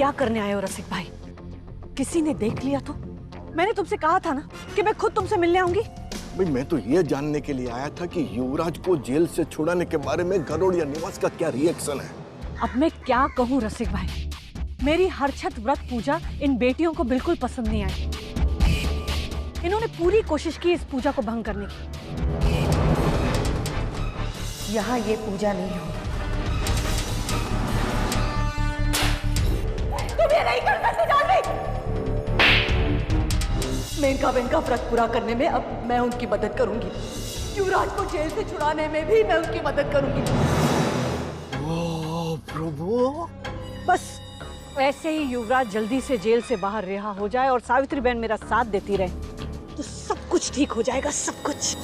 क्या करने आए हो रसिक भाई? किसी ने देख लिया तो? मैंने तुमसे कहा था ना कि मैं खुद तुमसे मिलने आऊंगी। भाई मैं तो ये जानने के लिए आया था कि युवराज को जेल से छुड़ाने के बारे में गरोड़िया निवास का क्या रिएक्शन है। अब मैं क्या कहूँ रसिक भाई, मेरी हर छठ व्रत पूजा इन बेटियों को बिल्कुल पसंद नहीं आई। इन्होंने पूरी कोशिश की इस पूजा को भंग करने की। यहाँ ये पूजा नहीं होगी। तुम ये नहीं कर सकते जानवी। मेनका बेन का व्रत पूरा करने में अब मैं उनकी मदद करूंगी। युवराज को जेल से छुड़ाने में भी मैं उनकी मदद करूंगी। ओह प्रभु। बस ऐसे ही युवराज जल्दी से जेल से बाहर रिहा हो जाए और सावित्री बहन मेरा साथ देती रहे तो सब कुछ ठीक हो जाएगा, सब कुछ।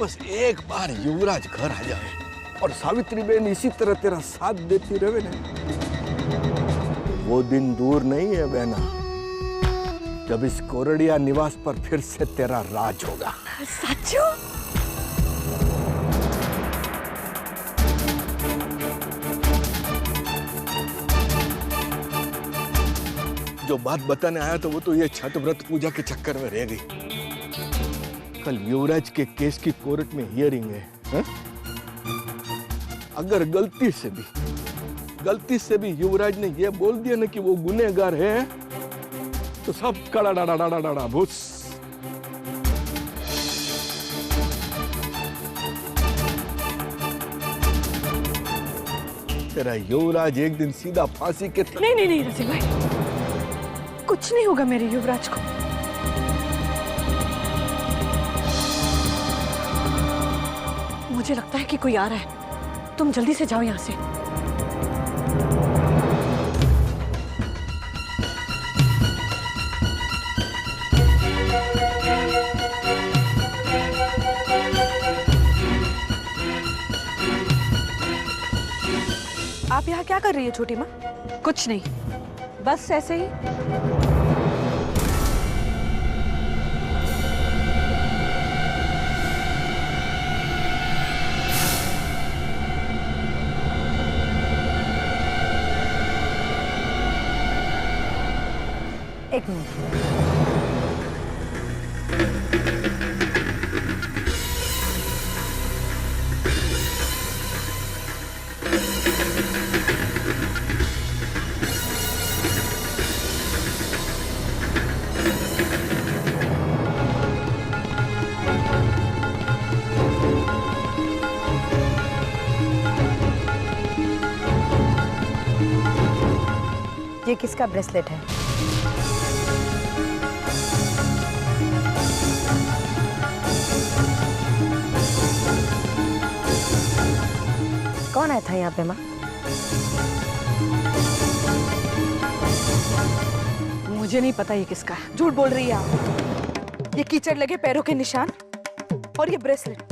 बस एक बार युवराज घर आ जाए और सावित्री बहन इसी तरह तेरा साथ देती रहे ना, वो दिन दूर नहीं है बहना जब इस कोरड़िया निवास पर फिर से तेरा राज होगा। सच्चू? जो बात बताने आया था वो तो ये छठ व्रत पूजा के चक्कर में रह गई। कल युवराज के केस की कोर्ट में हियरिंग है, हा? अगर गलती से भी युवराज ने यह बोल दिया ना कि वो गुनहगार है तो सब कड़ा डाड़ा डाड़ा डाड़ा भूस। तेरा युवराज एक दिन सीधा फांसी के नहीं रसिक भाई, कुछ नहीं होगा मेरे युवराज को। मुझे लगता है कि कोई आ रहा है, तुम जल्दी से जाओ यहां से। आप यहाँ क्या कर रही है छोटी माँ? कुछ नहीं, बस ऐसे ही। एक मिनट। ये किसका ब्रेसलेट है? कौन आया था यहाँ पे माँ? मुझे नहीं पता ये किसका है। झूठ बोल रही है आप। ये कीचड़ लगे पैरों के निशान और ये ब्रेसलेट,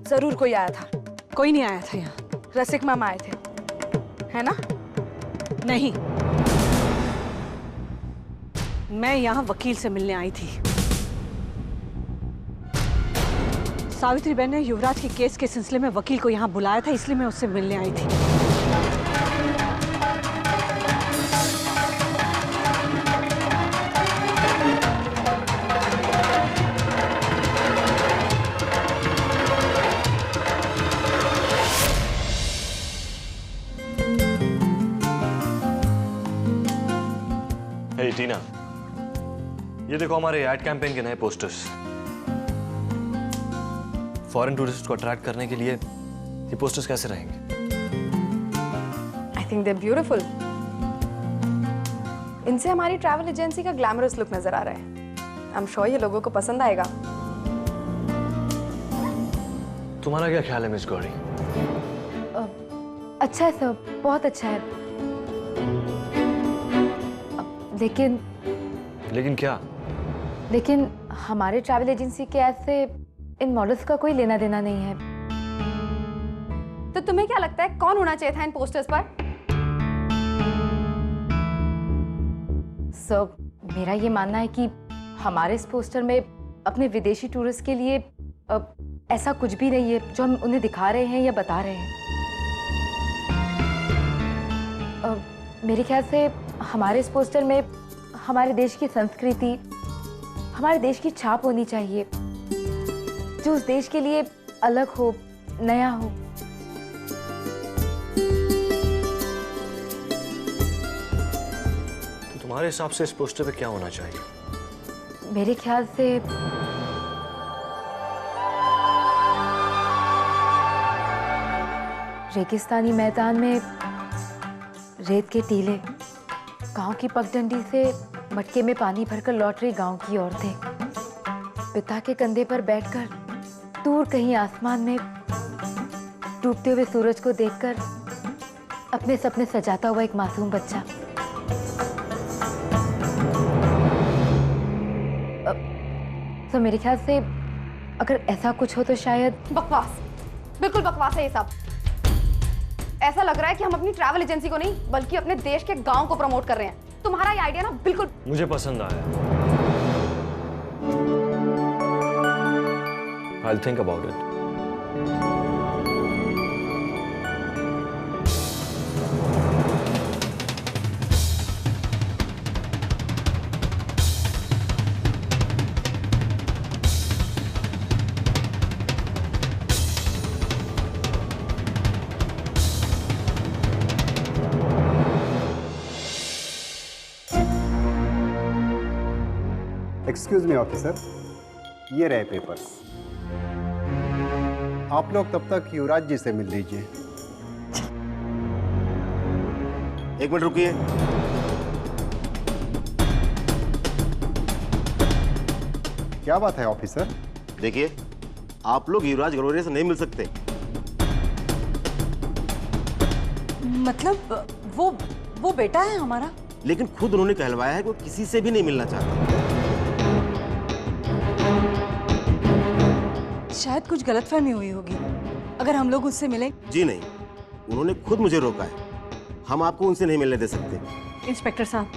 जरूर कोई आया था। कोई नहीं आया था यहाँ। रसिक मामा आए थे, है ना? नहीं, मैं यहाँ वकील से मिलने आई थी। सावित्री बहन ने युवराज के केस के सिलसिले में वकील को यहाँ बुलाया था, इसलिए मैं उससे मिलने आई थी। हे टीना, ये देखो हमारे एड कैंपेन के नए पोस्टर्स। फॉरेन टूरिस्ट को अट्रैक्ट करने के लिए ये पोस्टर्स कैसे रहेंगे? I think they're beautiful. इनसे हमारी ट्रैवल एजेंसी का ग्लैमरस लुक नजर आ रहा है। I'm sure ये लोगों को पसंद आएगा। तुम्हारा क्या ख्याल है मिस गौरी? अच्छा है सर, बहुत अच्छा है। लेकिन क्या? लेकिन हमारे ट्रैवल एजेंसी के ऐसे इन मॉडल्स का कोई लेना देना नहीं है। तो तुम्हें क्या लगता है कौन होना चाहिए था इन पोस्टर्स पर? सर, मेरा ये मानना है कि हमारे इस पोस्टर में अपने विदेशी टूरिस्ट के लिए ऐसा कुछ भी नहीं है जो हम उन्हें दिखा रहे हैं या बता रहे हैं। मेरे ख्याल से हमारे इस पोस्टर में हमारे देश की संस्कृति, हमारे देश की छाप होनी चाहिए जो उस देश के लिए अलग हो, नया हो। तो तुम्हारे हिसाब से इस पोस्टर पे क्या होना चाहिए? मेरे ख्याल से रेगिस्तानी मैदान में रेत के टीले, गांव की पगडंडी से मटके में पानी भरकर लौट रही गांव की औरतें, पिता के कंधे पर बैठकर दूर कहीं आसमान में डूबते हुए सूरज को देखकर अपने सपने सजाता हुआ एक मासूम बच्चा। तो मेरे ख्याल से अगर ऐसा कुछ हो तो शायद। बकवास, बिल्कुल बकवास है ये सब। ऐसा लग रहा है कि हम अपनी ट्रैवल एजेंसी को नहीं बल्कि अपने देश के गांव को प्रमोट कर रहे हैं। तुम्हारा ये आइडिया ना बिल्कुल मुझे पसंद आया। I'll think about it. Excuse me officer, ये रहे पेपर्स। आप लोग तब तक युवराज जी से मिल लीजिए। एक मिनट रुकिए। क्या बात है ऑफिसर? देखिए, आप लोग युवराज गरोरिया से नहीं मिल सकते। मतलब वो बेटा है हमारा। लेकिन खुद उन्होंने कहलवाया है कि वो किसी से भी नहीं मिलना चाहते। शायद कुछ गलतफहमी हुई होगी। अगर हम लोग उससे मिले। जी नहीं, उन्होंने खुद मुझे रोका है। हम आपको उनसे नहीं मिलने दे सकते। इंस्पेक्टर साहब,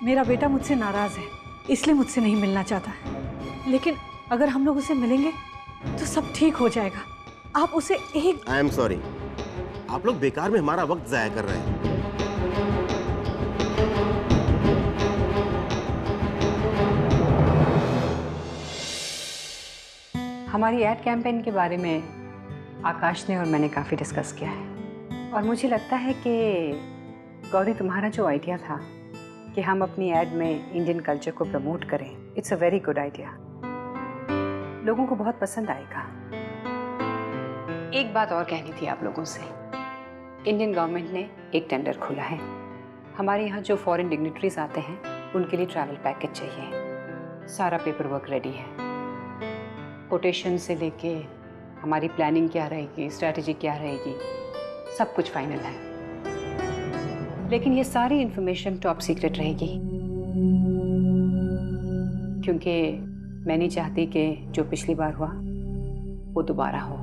मेरा बेटा मुझसे नाराज है, इसलिए मुझसे नहीं मिलना चाहता है। लेकिन अगर हम लोग उसे मिलेंगे तो सब ठीक हो जाएगा। आप उसे एक। आई एम सॉरी, आप लोग बेकार में हमारा वक्त जाया कर रहे हैं। हमारी एड कैंपेन के बारे में आकाश ने और मैंने काफ़ी डिस्कस किया है और मुझे लगता है कि गौरी, तुम्हारा जो आइडिया था कि हम अपनी एड में इंडियन कल्चर को प्रमोट करें, it's a very good idea. लोगों को बहुत पसंद आएगा। एक बात और कहनी थी आप लोगों से। इंडियन गवर्नमेंट ने एक टेंडर खोला है। हमारे यहाँ जो फॉरेन डिग्निटरीज आते हैं उनके लिए ट्रैवल पैकेज चाहिए। सारा पेपर वर्क रेडी है। कोटेशन से लेके हमारी प्लानिंग क्या रहेगी, स्ट्रैटेजी क्या रहेगी, सब कुछ फाइनल है। लेकिन ये सारी इंफॉर्मेशन टॉप सीक्रेट रहेगी, क्योंकि मैं नहीं चाहती कि जो पिछली बार हुआ वो दोबारा हो।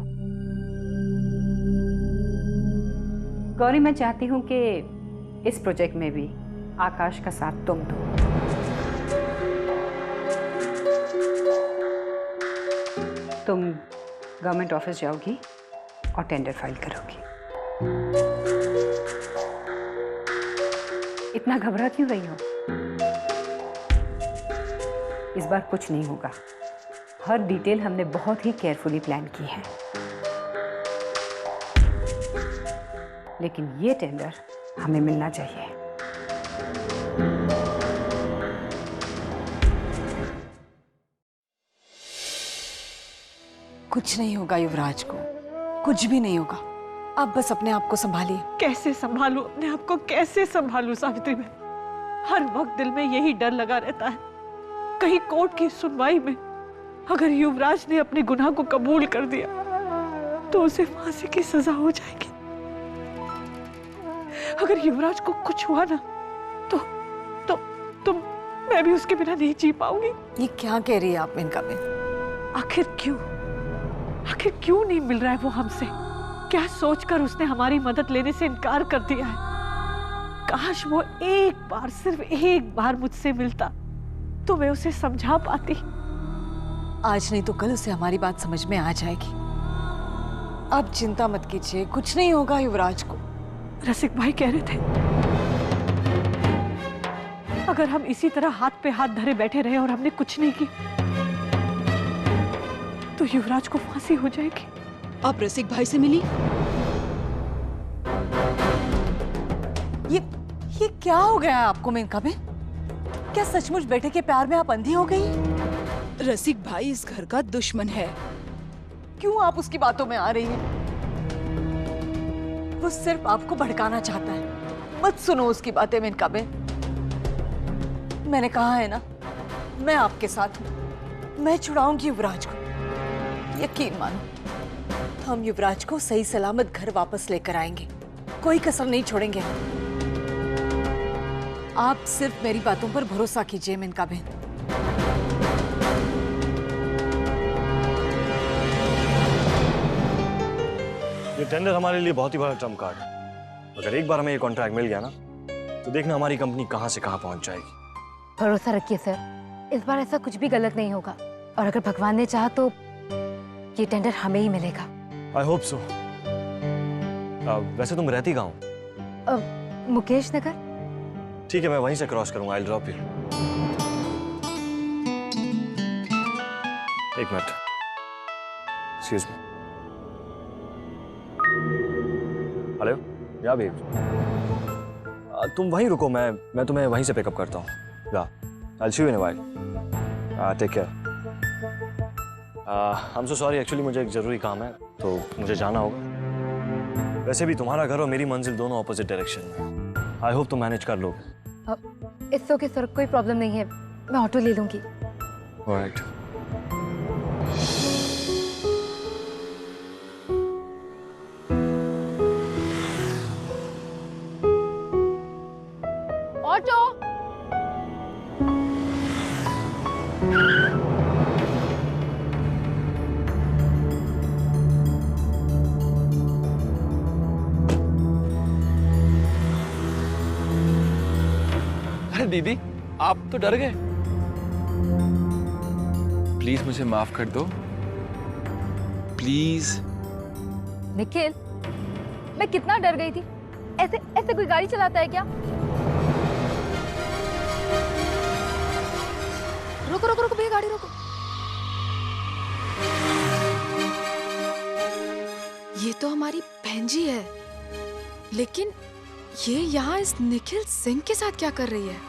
गौरी, मैं चाहती हूँ कि इस प्रोजेक्ट में भी आकाश का साथ तुम दो। तुम गवर्नमेंट ऑफिस जाओगी और टेंडर फाइल करोगी। इतना घबरा क्यों रही हो? इस बार कुछ नहीं होगा। हर डिटेल हमने बहुत ही केयरफुली प्लान की है। लेकिन ये टेंडर हमें मिलना चाहिए। कुछ नहीं होगा युवराज को, कुछ भी नहीं होगा। आप बस अपने आप को संभालिए। कैसे संभालूं अपने आप को, कैसे संभालूं सावित्री में? हर वक्त दिल में यही डर लगा रहता है, कहीं कोर्ट की सुनवाई में अगर युवराज ने अपने गुनाह को कबूल कर दिया तो उसे फांसी की सजा हो जाएगी। अगर युवराज को कुछ हुआ ना तो मैं भी उसके बिना नहीं जी पाऊंगी। ये क्या कह रही है आप इनका में? आखिर क्यों नहीं मिल रहा है वो हमसे? क्या सोचकर उसने हमारी मदद लेने से इनकार कर दिया है? काश वो एक बार, सिर्फ एक बार मुझसे मिलता तो मैं उसे समझा पाती। आज नहीं तो कल उसे हमारी बात समझ में आ जाएगी। आप चिंता मत कीजिए, कुछ नहीं होगा युवराज को। रसिक भाई कह रहे थे अगर हम इसी तरह हाथ पे हाथ धरे बैठे रहे और हमने कुछ नहीं किया तो युवराज को फांसी हो जाएगी। आप रसिक भाई से मिली? ये क्या हो गया आपको मेनका में? क्या सचमुच बेटे के प्यार में आप अंधी हो गई? रसिक भाई इस घर का दुश्मन है, क्यों आप उसकी बातों में आ रही हैं? वो सिर्फ आपको भड़काना चाहता है, मत सुनो उसकी बातें मेनका में। मैंने कहा है ना, मैं आपके साथ हूं, मैं छुड़ाऊंगी युवराज को, यकीन मानो। हम युवराज को सही सलामत घर वापस लेकर आएंगे, कोई कसर नहीं छोड़ेंगे। आप सिर्फ मेरी बातों पर भरोसा कीजिए मेनका बहन। ये टेंडर हमारे लिए बहुत ही बड़ा ट्रम्प कार्ड है। अगर एक बार हमें ये कॉन्ट्रैक्ट मिल गया ना तो देखना हमारी कंपनी कहां से कहां पहुंच जाएगी। भरोसा रखिए सर, इस बार ऐसा कुछ भी गलत नहीं होगा और अगर भगवान ने चाहा तो ये टेंडर हमें ही मिलेगा। I hope so. वैसे तुम रहती कहाँ हो? मुकेश नगर। ठीक है, मैं वहीं से क्रॉस करूंगा। आई ड्रॉप यू। एक मिनट, एक्सक्यूज मी। हेलो, या बेब, तुम वहीं रुको, मैं तुम्हें वहीं से पिकअप करता हूँ। या I see you in a while. Take care. I am so sorry, actually मुझे एक जरूरी काम है तो मुझे जाना होगा। वैसे भी तुम्हारा घर और मेरी मंजिल दोनों ऑपोजिट डायरेक्शन में। आई होप तुम मैनेज कर लोगे। इट्स ओके सर, कोई प्रॉब्लम नहीं है, मैं ऑटो ले लूंगी। ऑलराइट। ऑटो। अरे दीदी, आप तो डर गए। प्लीज मुझे माफ कर दो, प्लीज। निखिल, मैं कितना डर गई थी। ऐसे ऐसे कोई गाड़ी चलाता है क्या? रुको रुको रुको भैया, गाड़ी रोको। ये तो हमारी बहन जी है, लेकिन ये यहाँ इस निखिल सिंह के साथ क्या कर रही है?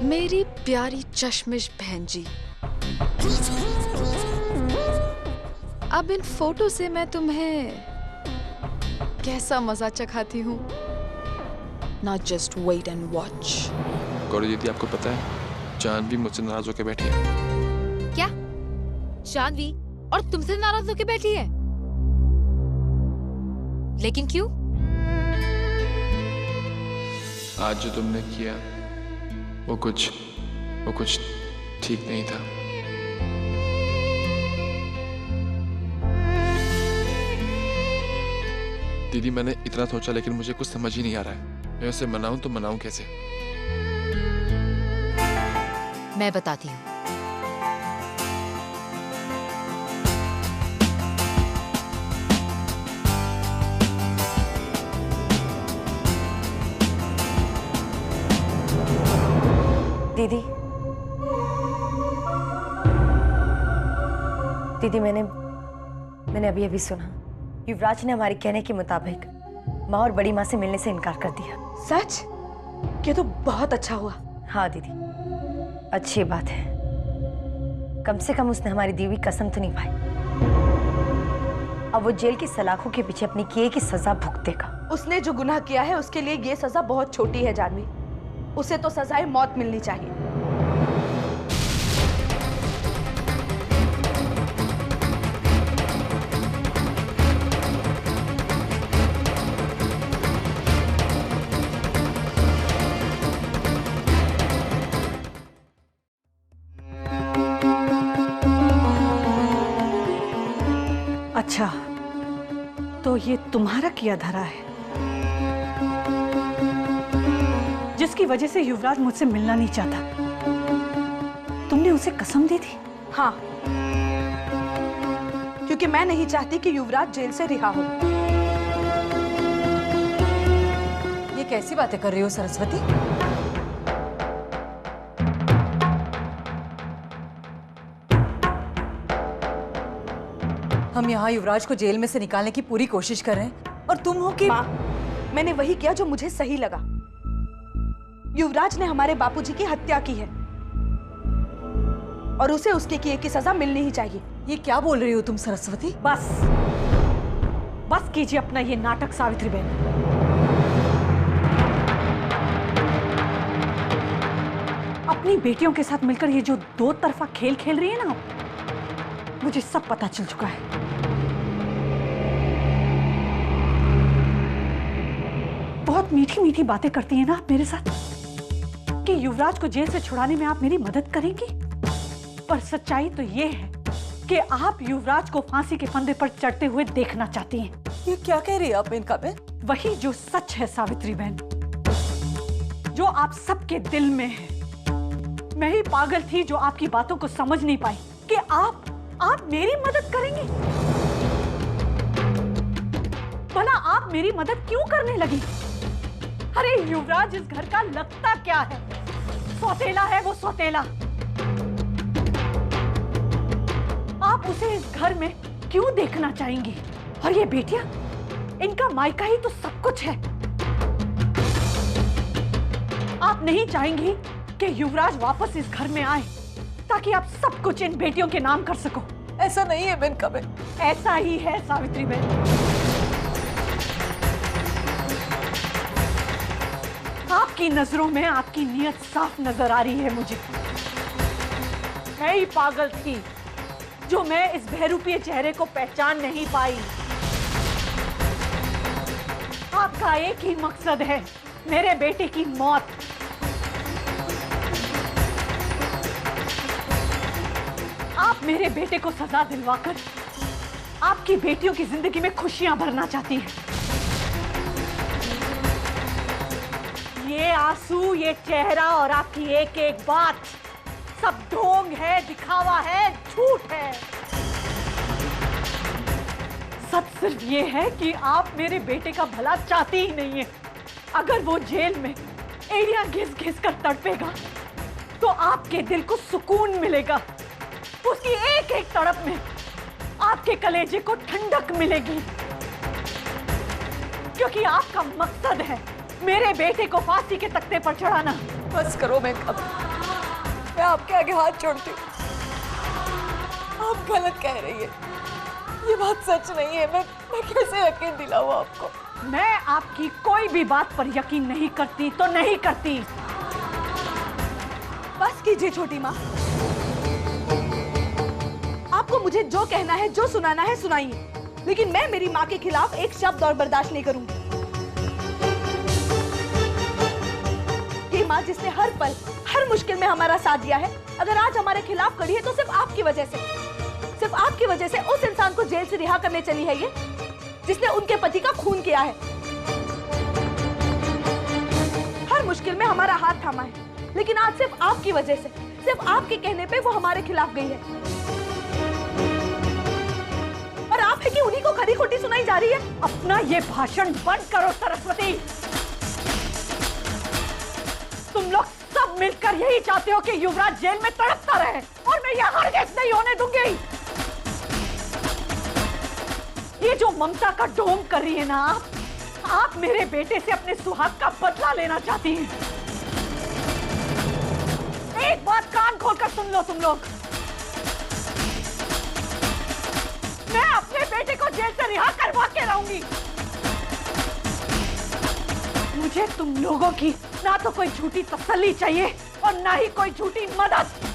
मेरी प्यारी चश्मिश बहन जी, अब इन फोटो से मैं तुम्हें कैसा मजा चखाती हूँ। Now just wait and watch। Gauri दीदी, आपको पता है जानवी मुझसे नाराज होकर बैठी है। क्या जानवी और तुमसे नाराज होकर बैठी है? लेकिन क्यों? आज जो तुमने किया वो कुछ ठीक नहीं था। दीदी, मैंने इतना सोचा लेकिन मुझे कुछ समझ ही नहीं आ रहा है। मैं उसे मनाऊं तो मनाऊं कैसे? मैं बताती हूँ। दीदी, मैंने अभी सुना, युवराज ने हमारे कहने के मुताबिक माँ और बड़ी माँ से मिलने से इनकार कर दिया। सच? ये तो बहुत अच्छा हुआ। हाँ दीदी, अच्छी बात है। कम से कम उसने हमारी दी हुई कसम तो निभाई। अब वो जेल की सलाखों के पीछे अपनी किए की सजा भुगतेगा। उसने जो गुनाह किया है उसके लिए ये सजा बहुत छोटी है जानवी। उसे तो सजाए मौत मिलनी चाहिए। अच्छा, तो ये तुम्हारा किया धरा है, जिसकी वजह से युवराज मुझसे मिलना नहीं चाहता। तुमने उसे कसम दी थी? हाँ, क्योंकि मैं नहीं चाहती कि युवराज जेल से रिहा हो। ये कैसी बातें कर रही हो सरस्वती? हम यहाँ युवराज को जेल में से निकालने की पूरी कोशिश कर रहे हैं और तुम हो कि... माँ, मैंने वही किया जो मुझे सही लगा। युवराज ने हमारे बापूजी की हत्या की है और उसे उसके किए की सजा मिलनी ही चाहिए। ये क्या बोल रही हो तुम सरस्वती? बस बस कीजिए अपना ये नाटक सावित्री बहन। अपनी बेटियों के साथ मिलकर ये जो दो तरफा खेल खेल रही है ना, मुझे सब पता चल चुका है। बहुत मीठी मीठी बातें करती हैं ना आप मेरे साथ कि युवराज को जेल से छुड़ाने में आप मेरी मदद करेंगी, पर सच्चाई तो ये है कि आप युवराज को फांसी के फंदे पर चढ़ते हुए देखना चाहती हैं। ये क्या कह रही है आप इनका बहन? वही जो सच है सावित्री बहन, जो आप सबके दिल में है। मैं ही पागल थी जो आपकी बातों को समझ नहीं पाई कि आप मेरी मदद करेंगी। भला आप मेरी मदद क्यों करने लगी? अरे युवराज इस घर का लगता क्या है? सौतेला है वो, सौतेला। आप उसे इस घर में क्यों देखना चाहेंगी? और ये बेटियां, इनका मायका ही तो सब कुछ है। आप नहीं चाहेंगी कि युवराज वापस इस घर में आए ताकि आप सब कुछ इन बेटियों के नाम कर सको। ऐसा नहीं है बहन कबे। ऐसा ही है सावित्री बहन। आपकी नजरों में आपकी नीयत साफ नजर आ रही है मुझे। मैं ही पागल थी जो मैं इस बहरूपीय चेहरे को पहचान नहीं पाई। आपका एक ही मकसद है, मेरे बेटे की मौत। आप मेरे बेटे को सजा दिलवाकर आपकी बेटियों की जिंदगी में खुशियां भरना चाहती हैं। ये आंसू, ये चेहरा और आपकी एक एक बात सब ढोंग है, दिखावा है, झूठ है। सच सिर्फ ये है कि आप मेरे बेटे का भला चाहती ही नहीं है। अगर वो जेल में एड़ियां घिस घिस कर तड़पेगा तो आपके दिल को सुकून मिलेगा। उसकी एक एक तड़प में आपके कलेजे को ठंडक मिलेगी, क्योंकि आपका मकसद है मेरे बेटे को फांसी के तख्ते पर चढ़ाना। बस करो मैं मैं आपके आगे हाथ जोड़ती हूँ। आप गलत कह रही है, ये बात सच नहीं है। मैं कैसे यकीन दिलाऊं आपको? मैं आपकी कोई भी बात पर यकीन नहीं करती तो नहीं करती। बस कीजिए छोटी माँ, आपको मुझे जो कहना है, जो सुनाना है सुनाइए, लेकिन मैं मेरी माँ के खिलाफ एक शब्द और बर्दाश्त नहीं करूंगी। ये माँ जिसने हर पल, हर मुश्किल में हमारा साथ दिया है, अगर आज हमारे खिलाफ खड़ी है तो सिर्फ आपकी वजह से। सिर्फ आपकी वजह से उस इंसान को जेल से रिहा करने चली है ये, जिसने उनके पति का खून किया है। हर मुश्किल में हमारा हाथ थामा है, लेकिन आज सिर्फ आपकी वजह से, सिर्फ आपके कहने पे वो हमारे खिलाफ गई है। और आप है कि उन्हीं को खरी खोटी सुनाई जा रही है। अपना ये भाषण बंद करो सरस्वती। तुम लोग सब मिलकर यही चाहते हो कि युवराज जेल में तड़पता रहे, और मैं ये हरगिज़ नहीं होने दूंगी। ये जो ममता का ढोंग कर रही है ना आप मेरे बेटे से अपने सुहाग का बदला लेना चाहती हैं। एक बात कान खोलकर सुन लो तुम लोग, मैं अपने बेटे को जेल से रिहा करवा के रहूंगी। मुझे तुम लोगों की ना तो कोई झूठी तसल्ली चाहिए और ना ही कोई झूठी मदद।